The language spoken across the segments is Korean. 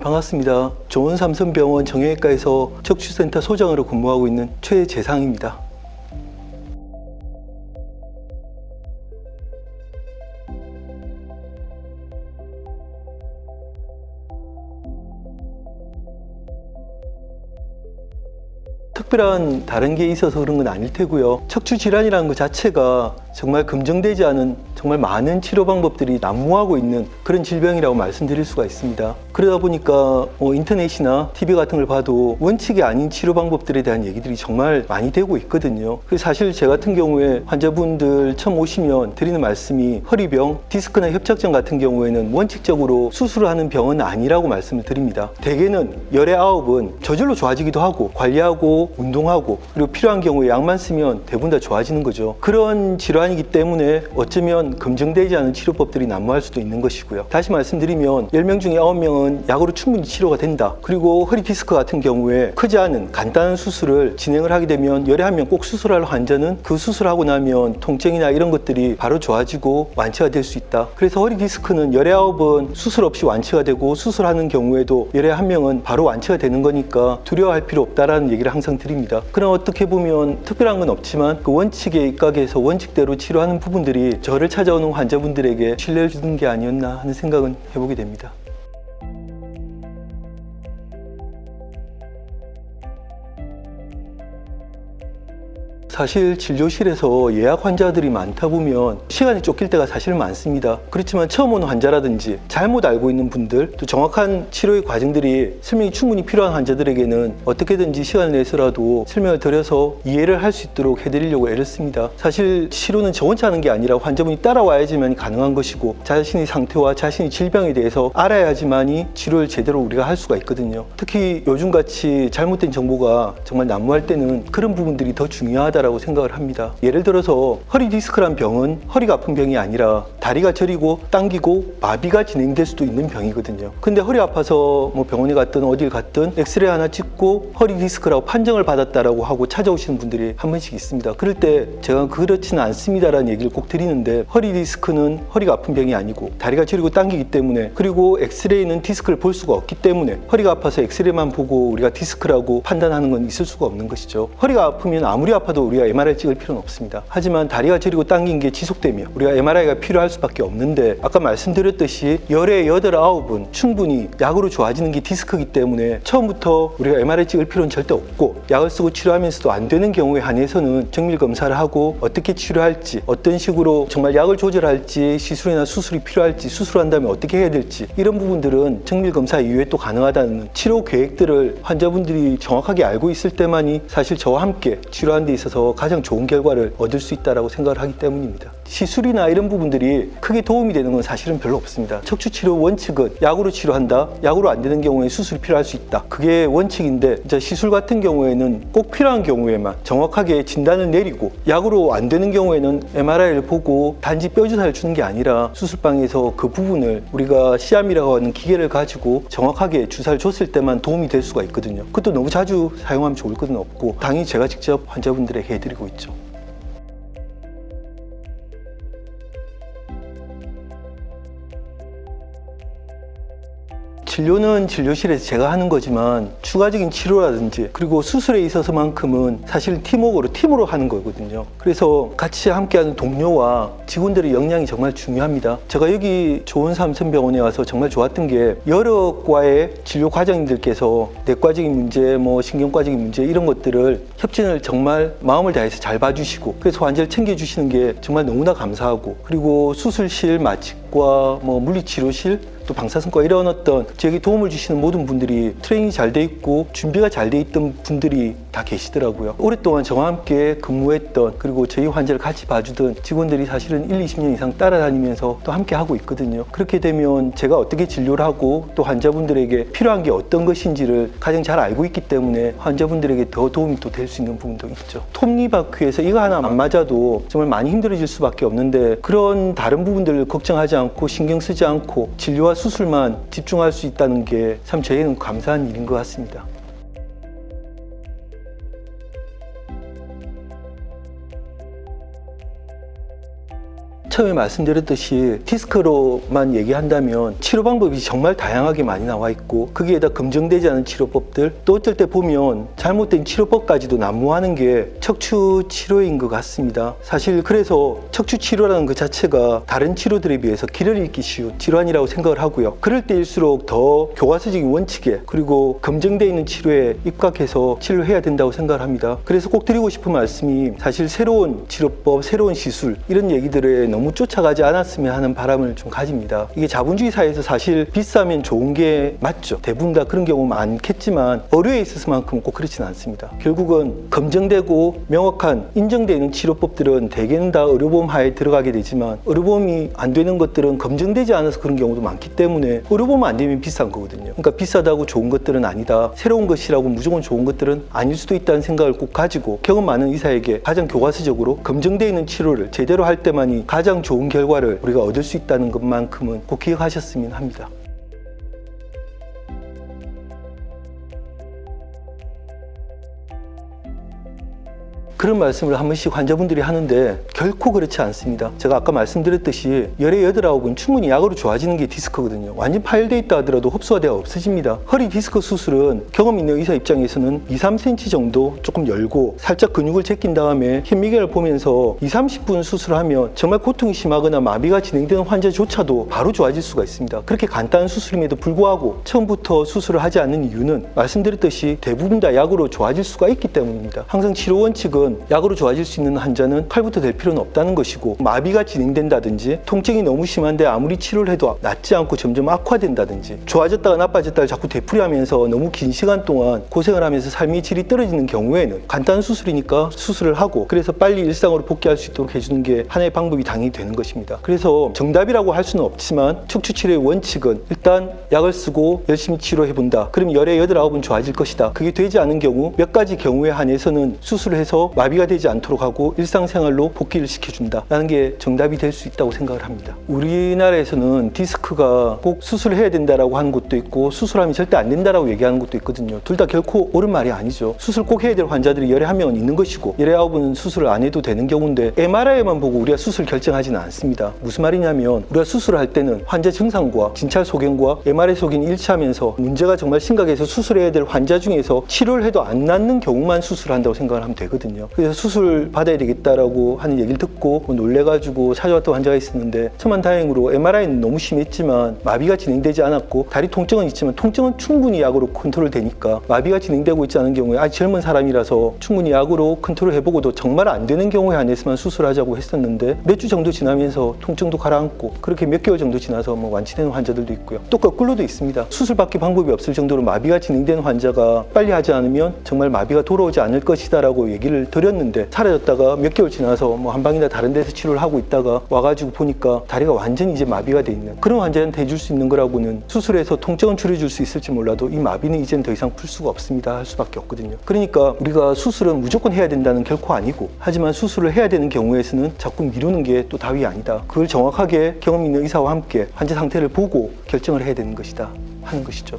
반갑습니다. 좋은 삼성병원 정형외과에서 척추센터 소장으로 근무하고 있는 최재상입니다. 특별한 다른 게 있어서 그런 건 아닐 테고요. 척추 질환이라는 것 자체가 정말 검증되지 않은 정말 많은 치료 방법들이 난무하고 있는 그런 질병이라고 말씀드릴 수가 있습니다. 그러다 보니까 인터넷이나 TV 같은 걸 봐도 원칙이 아닌 치료 방법들에 대한 얘기들이 정말 많이 되고 있거든요. 그래서 사실 제 같은 경우에 환자분들 처음 오시면 드리는 말씀이 허리병, 디스크나 협착증 같은 경우에는 원칙적으로 수술을 하는 병은 아니라고 말씀을 드립니다. 대개는 열의 아홉은 저절로 좋아지기도 하고 관리하고 운동하고 그리고 필요한 경우에 약만 쓰면 대부분 다 좋아지는 거죠. 그런 질환이기 때문에 어쩌면 검증되지 않은 치료법들이 난무할 수도 있는 것이고요. 다시 말씀드리면 10명 중에 9명은 약으로 충분히 치료가 된다. 그리고 허리 디스크 같은 경우에 크지 않은 간단한 수술을 진행을 하게 되면 열에 한 명 꼭 수술할 환자는 그 수술하고 나면 통증이나 이런 것들이 바로 좋아지고 완치가 될 수 있다. 그래서 허리 디스크는 열의 9은 수술 없이 완치가 되고 수술하는 경우에도 열의 한 명은 바로 완치가 되는 거니까 두려워할 필요 없다라는 얘기를 항상 드립니다. 그럼 어떻게 보면 특별한 건 없지만 그 원칙에 입각해서 원칙대로 치료하는 부분들이 저를 찾아오는 환자분들에게 신뢰를 주는 게 아니었나 하는 생각은 해보게 됩니다. 사실 진료실에서 예약 환자들이 많다 보면 시간이 쫓길 때가 사실 많습니다. 그렇지만 처음 오는 환자라든지 잘못 알고 있는 분들, 또 정확한 치료의 과정들이 설명이 충분히 필요한 환자들에게는 어떻게든지 시간을 내서라도 설명을 드려서 이해를 할 수 있도록 해드리려고 애를 씁니다. 사실 치료는 저 혼자 하는 게 아니라 환자분이 따라와야지만 가능한 것이고 자신의 상태와 자신의 질병에 대해서 알아야지만이 치료를 제대로 우리가 할 수가 있거든요. 특히 요즘같이 잘못된 정보가 정말 난무할 때는 그런 부분들이 더 중요하다 라고 생각을 합니다. 예를 들어서 허리 디스크란 병은 허리가 아픈 병이 아니라 다리가 저리고 당기고 마비가 진행될 수도 있는 병이거든요. 근데 허리 아파서 뭐 병원에 갔든 어딜 갔든 엑스레이 하나 찍고 허리 디스크라고 판정을 받았다라고 하고 찾아오시는 분들이 한 번씩 있습니다. 그럴 때 제가 그렇지는 않습니다라는 얘기를 꼭 드리는데 허리 디스크는 허리가 아픈 병이 아니고 다리가 저리고 당기기 때문에 그리고 엑스레이는 디스크를 볼 수가 없기 때문에 허리가 아파서 엑스레이만 보고 우리가 디스크라고 판단하는 건 있을 수가 없는 것이죠. 허리가 아프면 아무리 아파도 우리가 MRI 찍을 필요는 없습니다. 하지만 다리가 저리고 당긴 게 지속되면 우리가 MRI가 필요할 수밖에 없는데 아까 말씀드렸듯이 열의 8, 9은 충분히 약으로 좋아지는 게 디스크이기 때문에 처음부터 우리가 MRI 찍을 필요는 절대 없고 약을 쓰고 치료하면서도 안 되는 경우에 한해서는 정밀 검사를 하고 어떻게 치료할지 어떤 식으로 정말 약을 조절할지 시술이나 수술이 필요할지 수술한 다음에 어떻게 해야 될지 이런 부분들은 정밀 검사 이후에 또 가능하다는 치료 계획들을 환자분들이 정확하게 알고 있을 때만이 사실 저와 함께 치료하는 데 있어서 가장 좋은 결과를 얻을 수 있다고 생각을 하기 때문입니다. 시술이나 이런 부분들이 크게 도움이 되는 건 사실은 별로 없습니다. 척추치료 원칙은 약으로 치료한다. 약으로 안 되는 경우에 수술이 필요할 수 있다. 그게 원칙인데 이제 시술 같은 경우에는 꼭 필요한 경우에만 정확하게 진단을 내리고 약으로 안 되는 경우에는 MRI를 보고 단지 뼈주사를 주는 게 아니라 수술방에서 그 부분을 우리가 시암이라고 하는 기계를 가지고 정확하게 주사를 줬을 때만 도움이 될 수가 있거든요. 그것도 너무 자주 사용하면 좋을 것은 없고 당연히 제가 직접 환자분들에게 해드리고 있죠. 진료는 진료실에서 제가 하는 거지만 추가적인 치료라든지 그리고 수술에 있어서만큼은 사실 팀으로 하는 거거든요. 그래서 같이 함께하는 동료와 직원들의 역량이 정말 중요합니다. 제가 여기 좋은 삼성병원에 와서 정말 좋았던 게 여러 과의 진료 과장님들께서 내과적인 문제, 신경과적인 문제 이런 것들을 협진을 정말 마음을 다해서 잘 봐주시고 그래서 환자를 챙겨주시는 게 정말 너무나 감사하고 그리고 수술실, 마취과, 물리치료실 또 방사선과 이런 어떤 저에게 도움을 주시는 모든 분들이 트레이닝이 잘 돼 있고 준비가 잘 돼 있던 분들이 다 계시더라고요. 오랫동안 저와 함께 근무했던 그리고 저희 환자를 같이 봐주던 직원들이 사실은 1, 20년 이상 따라다니면서 또 함께 하고 있거든요. 그렇게 되면 제가 어떻게 진료를 하고 또 환자분들에게 필요한 게 어떤 것인지를 가장 잘 알고 있기 때문에 환자분들에게 더 도움이 또 될 수 있는 부분도 있죠. 톱니바퀴에서 이거 하나 안 맞아도 정말 많이 힘들어질 수밖에 없는데 그런 다른 부분들을 걱정하지 않고 신경 쓰지 않고 진료와 수술만 집중할 수 있다는 게 참 저에게는 감사한 일인 것 같습니다. 처음에 말씀드렸듯이 디스크로만 얘기한다면 치료 방법이 정말 다양하게 많이 나와 있고 거기에다 검증되지 않은 치료법들, 또 어쩔 때 보면 잘못된 치료법까지도 난무하는 게 척추 치료인 것 같습니다. 사실 그래서 척추 치료라는 것 자체가 다른 치료들에 비해서 길을 잃기 쉬운 질환이라고 생각을 하고요. 그럴 때일수록 더 교과서적인 원칙에 그리고 검증되어 있는 치료에 입각해서 치료해야 된다고 생각을 합니다. 그래서 꼭 드리고 싶은 말씀이 사실 새로운 치료법, 새로운 시술 이런 얘기들에 너무 쫓아가지 않았으면 하는 바람을 좀 가집니다. 이게 자본주의 사회에서 사실 비싸면 좋은 게 맞죠. 대부분 다 그런 경우 많겠지만 의료에 있어서만큼은 꼭 그렇지는 않습니다. 결국은 검증되고 명확한 인정되는 치료법들은 대개는 다 의료보험 하에 들어가게 되지만 의료보험이 안 되는 것들은 검증되지 않아서 그런 경우도 많기 때문에 의료보험 안 되면 비싼 거거든요. 그러니까 비싸다고 좋은 것들은 아니다. 새로운 것이라고 무조건 좋은 것들은 아닐 수도 있다는 생각을 꼭 가지고 경험 많은 의사에게 가장 교과서적으로 검증되어 있는 치료를 제대로 할 때만이 가장 좋은 결과를 우리가 얻을 수 있다는 것만큼은 꼭 기억하셨으면 합니다. 그런 말씀을 한 번씩 환자분들이 하는데 결코 그렇지 않습니다. 제가 아까 말씀드렸듯이 열의 8, 9은 충분히 약으로 좋아지는 게 디스크거든요. 완전 파열되어 있다 하더라도 흡수가 되어 없어집니다. 허리 디스크 수술은 경험 있는 의사 입장에서는 2, 3cm 정도 조금 열고 살짝 근육을 제낀 다음에 현미경을 보면서 2, 30분 수술하면 정말 고통이 심하거나 마비가 진행되는 환자조차도 바로 좋아질 수가 있습니다. 그렇게 간단한 수술임에도 불구하고 처음부터 수술을 하지 않는 이유는 말씀드렸듯이 대부분 다 약으로 좋아질 수가 있기 때문입니다. 항상 치료 원칙은 약으로 좋아질 수 있는 환자는 칼부터 댈 필요는 없다는 것이고 마비가 진행된다든지 통증이 너무 심한데 아무리 치료를 해도 낫지 않고 점점 악화된다든지 좋아졌다가 나빠졌다가 자꾸 되풀이하면서 너무 긴 시간 동안 고생을 하면서 삶의 질이 떨어지는 경우에는 간단한 수술이니까 수술을 하고 그래서 빨리 일상으로 복귀할 수 있도록 해주는 게 하나의 방법이 당연히 되는 것입니다. 그래서 정답이라고 할 수는 없지만 척추 치료의 원칙은 일단 약을 쓰고 열심히 치료해본다. 그럼 열의 8, 9은 좋아질 것이다. 그게 되지 않은 경우 몇 가지 경우에 한해서는 수술을 해서 마비가 되지 않도록 하고 일상생활로 복귀를 시켜준다 라는 게 정답이 될 수 있다고 생각을 합니다. 우리나라에서는 디스크가 꼭 수술해야 된다라고 하는 것도 있고 수술하면 절대 안 된다라고 얘기하는 것도 있거든요. 둘 다 결코 옳은 말이 아니죠. 수술 꼭 해야 될 환자들이 열에 1명은 있는 것이고 열에 9은 수술을 안 해도 되는 경우인데 MRI만 보고 우리가 수술 결정하지는 않습니다. 무슨 말이냐면 우리가 수술을 할 때는 환자 증상과 진찰 소견과 MRI 소견이 일치하면서 문제가 정말 심각해서 수술해야 될 환자 중에서 치료를 해도 안 낫는 경우만 수술한다고 생각을 하면 되거든요. 그래서 수술 받아야 되겠다라고 하는 얘기를 듣고 놀래가지고 찾아왔던 환자가 있었는데 천만다행으로 MRI는 너무 심했지만 마비가 진행되지 않았고 다리 통증은 있지만 통증은 충분히 약으로 컨트롤 되니까 마비가 진행되고 있지 않은 경우에 아직 젊은 사람이라서 충분히 약으로 컨트롤 해보고도 정말 안 되는 경우에 한해서만 수술하자고 했었는데 몇 주 정도 지나면서 통증도 가라앉고 그렇게 몇 개월 정도 지나서 완치되는 환자들도 있고요. 또 거꾸로도 있습니다. 수술밖에 방법이 없을 정도로 마비가 진행되는 환자가 빨리 하지 않으면 정말 마비가 돌아오지 않을 것이다 라고 얘기를 드렸는데 사라졌다가 몇 개월 지나서 한방이나 다른 데서 치료를 하고 있다가 와가지고 보니까 다리가 완전히 이제 마비가 돼 있는 그런 환자한테 해줄 수 있는 거라고는 수술해서 통증은 줄여줄 수 있을지 몰라도 이 마비는 이제는 더 이상 풀 수가 없습니다 할 수밖에 없거든요. 그러니까 우리가 수술은 무조건 해야 된다는 결코 아니고 하지만 수술을 해야 되는 경우에서는 자꾸 미루는 게 또 답이 아니다. 그걸 정확하게 경험 있는 의사와 함께 환자 상태를 보고 결정을 해야 되는 것이다 하는 것이죠.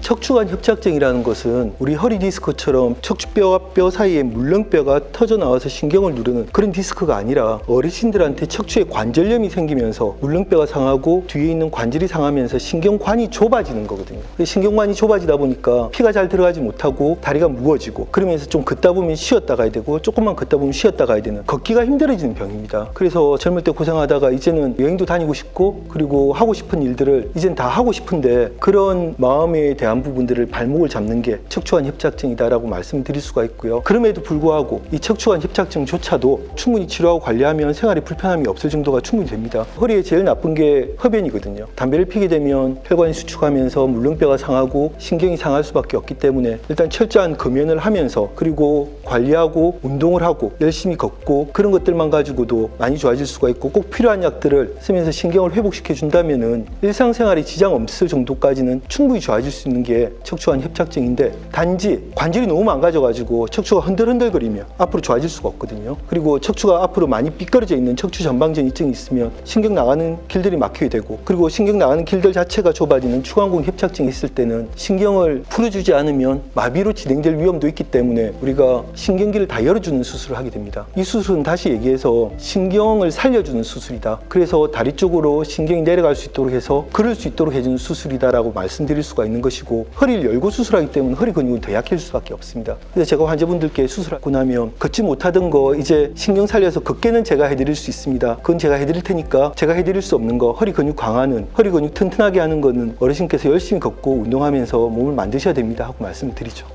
척추관 협착증이라는 것은 우리 허리 디스크처럼 척추뼈와 뼈 사이에 물렁뼈가 터져 나와서 신경을 누르는 그런 디스크가 아니라 어르신들한테 척추에 관절염이 생기면서 물렁뼈가 상하고 뒤에 있는 관절이 상하면서 신경관이 좁아지는 거거든요. 신경관이 좁아지다 보니까 피가 잘 들어가지 못하고 다리가 무거워지고 그러면서 좀 걷다 보면 쉬었다 가야 되고 조금만 걷다 보면 쉬었다 가야 되는 걷기가 힘들어지는 병입니다. 그래서 젊을 때 고생하다가 이제는 여행도 다니고 싶고 그리고 하고 싶은 일들을 이젠 다 하고 싶은데 그런 마음에 대한 부분들을 발목을 잡는 게 척추관 협착증이다라고 말씀드릴 수가 있고요. 그럼에도 불구하고 이 척추관 협착증조차도 충분히 치료하고 관리하면 생활에 불편함이 없을 정도가 충분히 됩니다. 허리에 제일 나쁜 게 흡연이거든요. 담배를 피게 되면 혈관이 수축하면서 물렁뼈가 상하고 신경이 상할 수밖에 없기 때문에 일단 철저한 금연을 하면서 그리고 관리하고 운동을 하고 열심히 걷고 그런 것들만 가지고도 많이 좋아질 수가 있고 꼭 필요한 약들을 쓰면서 신경을 회복시켜 준다면은 일상생활에 지장 없을 정도까지는 충분히 좋아질 수 있는 있는 게 척추관 협착증인데 단지 관절이 너무 망가져가지고 척추가 흔들흔들거리면 앞으로 좋아질 수가 없거든요. 그리고 척추가 앞으로 많이 삐뚤어져 있는 척추 전방전이증이 있으면 신경 나가는 길들이 막히게 되고, 그리고 신경 나가는 길들 자체가 좁아지는 추간공 협착증이 있을 때는 신경을 풀어주지 않으면 마비로 진행될 위험도 있기 때문에 우리가 신경기를 다 열어주는 수술을 하게 됩니다. 이 수술은 다시 얘기해서 신경을 살려주는 수술이다. 그래서 다리 쪽으로 신경이 내려갈 수 있도록 해서 걸을 수 있도록 해주는 수술이다라고 말씀드릴 수가 있는 것이고, 허리를 열고 수술하기 때문에 허리 근육은 더 약해질 수밖에 없습니다. 그래서 제가 환자분들께 수술하고 나면 걷지 못하던 거 이제 신경 살려서 걷게는 제가 해드릴 수 있습니다. 그건 제가 해드릴 테니까 제가 해드릴 수 없는 거, 허리 근육 강화는, 허리 근육 튼튼하게 하는 거는 어르신께서 열심히 걷고 운동하면서 몸을 만드셔야 됩니다 하고 말씀을 드리죠.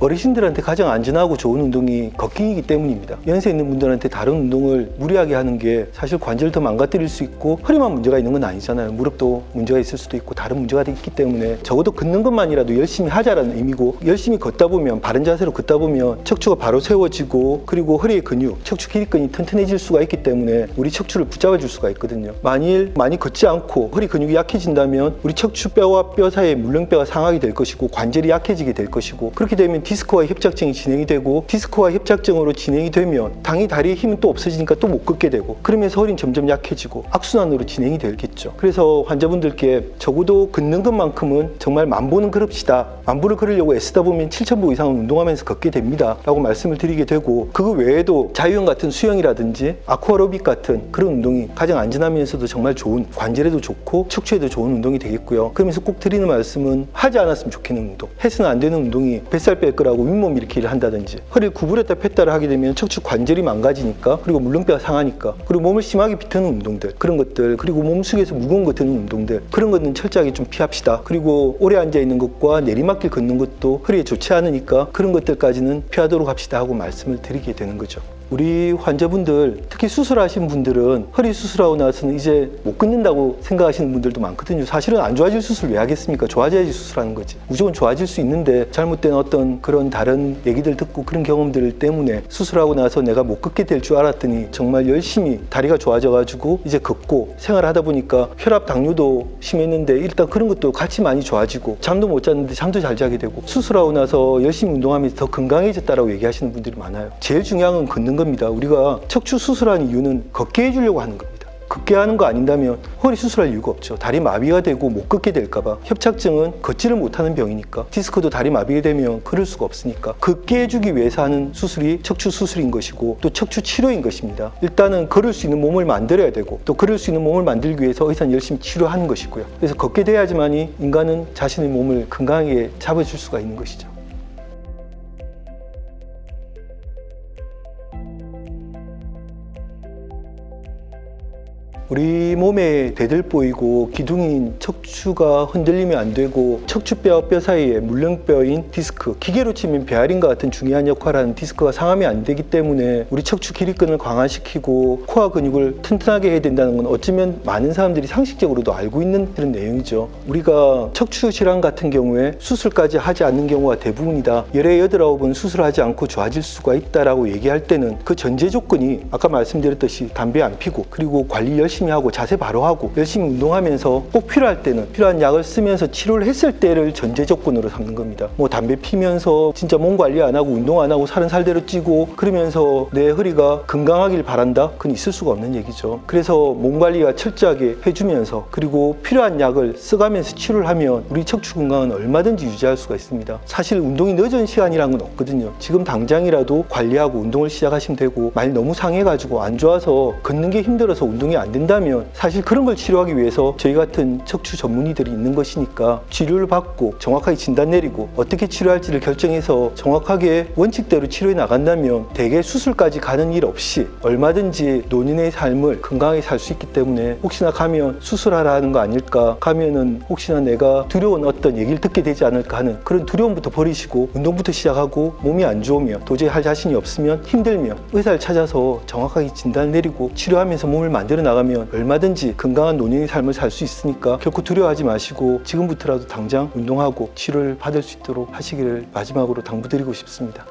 어르신들한테 가장 안전하고 좋은 운동이 걷기이기 때문입니다. 연세 있는 분들한테 다른 운동을 무리하게 하는 게 사실 관절을 더 망가뜨릴 수 있고, 허리만 문제가 있는 건 아니잖아요. 무릎도 문제가 있을 수도 있고 다른 문제가 있기 때문에 적어도 걷는 것만이라도 열심히 하자라는 의미고, 열심히 걷다 보면, 바른 자세로 걷다 보면 척추가 바로 세워지고, 그리고 허리의 근육, 척추 기립근이 튼튼해질 수가 있기 때문에 우리 척추를 붙잡아 줄 수가 있거든요. 만일 많이 걷지 않고 허리 근육이 약해진다면 우리 척추뼈와 뼈 사이에 물렁뼈가 상하게 될 것이고 관절이 약해지게 될 것이고, 그렇게 되면 디스크와 협착증이 진행이 되고, 디스크와 협착증으로 진행이 되면 당연히 다리에 힘은 또 없어지니까 또 못 걷게 되고, 그러면서 허리는 점점 약해지고 악순환으로 진행이 되겠죠. 그래서 환자분들께 적어도 걷는 것만큼은 정말 만보는 걸읍시다. 만보를 걸으려고 애쓰다 보면 7,000보 이상은 운동하면서 걷게 됩니다 라고 말씀을 드리게 되고, 그거 외에도 자유형 같은 수영이라든지 아쿠아로빅 같은 그런 운동이 가장 안전하면서도 정말 좋은, 관절에도 좋고 척추에도 좋은 운동이 되겠고요. 그러면서 꼭 드리는 말씀은 하지 않았으면 좋겠는 운동, 해서는 안 되는 운동이 뱃살 뺄 거라고 윗몸 일으키기를 한다든지, 허리를 구부렸다 폈다를 하게 되면 척추 관절이 망가지니까, 그리고 물렁뼈가 상하니까, 그리고 몸을 심하게 비트는 운동들, 그런 것들, 그리고 몸속에서 무거운 거 드는 운동들, 그런 것은 철저하게 좀 피합시다. 그리고 오래 앉아있는 것과 내리막길 걷는 것도 허리에 좋지 않으니까 그런 것들까지는 피하도록 합시다 하고 말씀을 드리게 되는 거죠. 우리 환자분들, 특히 수술하신 분들은 허리 수술하고 나서는 이제 못 걷는다고 생각하시는 분들도 많거든요. 사실은 안 좋아질 수술 왜 하겠습니까? 좋아져야지 수술하는 거지. 무조건 좋아질 수 있는데 잘못된 어떤 그런 다른 얘기들 듣고 그런 경험들 때문에 수술하고 나서 내가 못 걷게 될 줄 알았더니 정말 열심히 다리가 좋아져가지고 이제 걷고 생활하다 보니까 혈압, 당뇨도 심했는데 일단 그런 것도 같이 많이 좋아지고, 잠도 못 잤는데 잠도 잘 자게 되고, 수술하고 나서 열심히 운동하면서 더 건강해졌다라고 얘기하시는 분들이 많아요. 제일 중요한 건 걷는 겁니다. 우리가 척추 수술하는 이유는 걷게 해주려고 하는 겁니다. 걷게 하는 거 아닌다면 허리 수술할 이유가 없죠. 다리 마비가 되고 못 걷게 될까봐. 협착증은 걷지를 못하는 병이니까, 디스크도 다리 마비가 되면 걸을 수가 없으니까 걷게 해주기 위해서 하는 수술이 척추 수술인 것이고, 또 척추 치료인 것입니다. 일단은 걸을 수 있는 몸을 만들어야 되고, 또 걸을 수 있는 몸을 만들기 위해서 의사는 열심히 치료하는 것이고요. 그래서 걷게 돼야지만이 인간은 자신의 몸을 건강하게 잡아줄 수가 있는 것이죠. 우리 몸에 대들보이고 기둥인 척추가 흔들리면 안 되고, 척추뼈와 뼈 사이에 물렁뼈인 디스크, 기계로 치면 베어링과 같은 중요한 역할을 하는 디스크가 상하면 안 되기 때문에 우리 척추 기립근을 강화시키고 코어 근육을 튼튼하게 해야 된다는 건 어쩌면 많은 사람들이 상식적으로도 알고 있는 그런 내용이죠. 우리가 척추 질환 같은 경우에 수술까지 하지 않는 경우가 대부분이다. 열에 8, 9번 수술하지 않고 좋아질 수가 있다라고 얘기할 때는 그 전제 조건이 아까 말씀드렸듯이 담배 안 피고, 그리고 관리 열심히 하고 자세 바로 하고 열심히 운동하면서 꼭 필요할 때는 필요한 약을 쓰면서 치료를 했을 때를 전제 조건으로 삼는 겁니다. 뭐 담배 피면서 진짜 몸 관리 안 하고 운동 안 하고 살은 살대로 찌고 그러면서 내 허리가 건강하길 바란다? 그건 있을 수가 없는 얘기죠. 그래서 몸 관리가 철저하게 해주면서, 그리고 필요한 약을 써가면서 치료를 하면 우리 척추 건강은 얼마든지 유지할 수가 있습니다. 사실 운동이 늦은 시간이라는 건 없거든요. 지금 당장이라도 관리하고 운동을 시작하시면 되고, 만일 너무 상해가지고 안 좋아서 걷는 게 힘들어서 운동이 안 된다면 사실 그런 걸 치료하기 위해서 저희 같은 척추 전문의들이 있는 것이니까, 치료를 받고 정확하게 진단 내리고 어떻게 치료할지를 결정해서 정확하게 원칙대로 치료해 나간다면 대개 수술까지 가는 일 없이 얼마든지 노년의 삶을 건강하게 살 수 있기 때문에, 혹시나 가면 수술하라 하는 거 아닐까, 가면은 혹시나 내가 두려운 어떤 얘기를 듣게 되지 않을까 하는 그런 두려움부터 버리시고 운동부터 시작하고, 몸이 안 좋으면, 도저히 할 자신이 없으면, 힘들면 의사를 찾아서 정확하게 진단을 내리고 치료하면서 몸을 만들어 나가면 얼마든지 건강한 노년의 삶을 살 수 있으니까 결코 두려워하지 마시고 지금부터라도 당장 운동하고 치료를 받을 수 있도록 하시기를 마지막으로 당부드리고 싶습니다.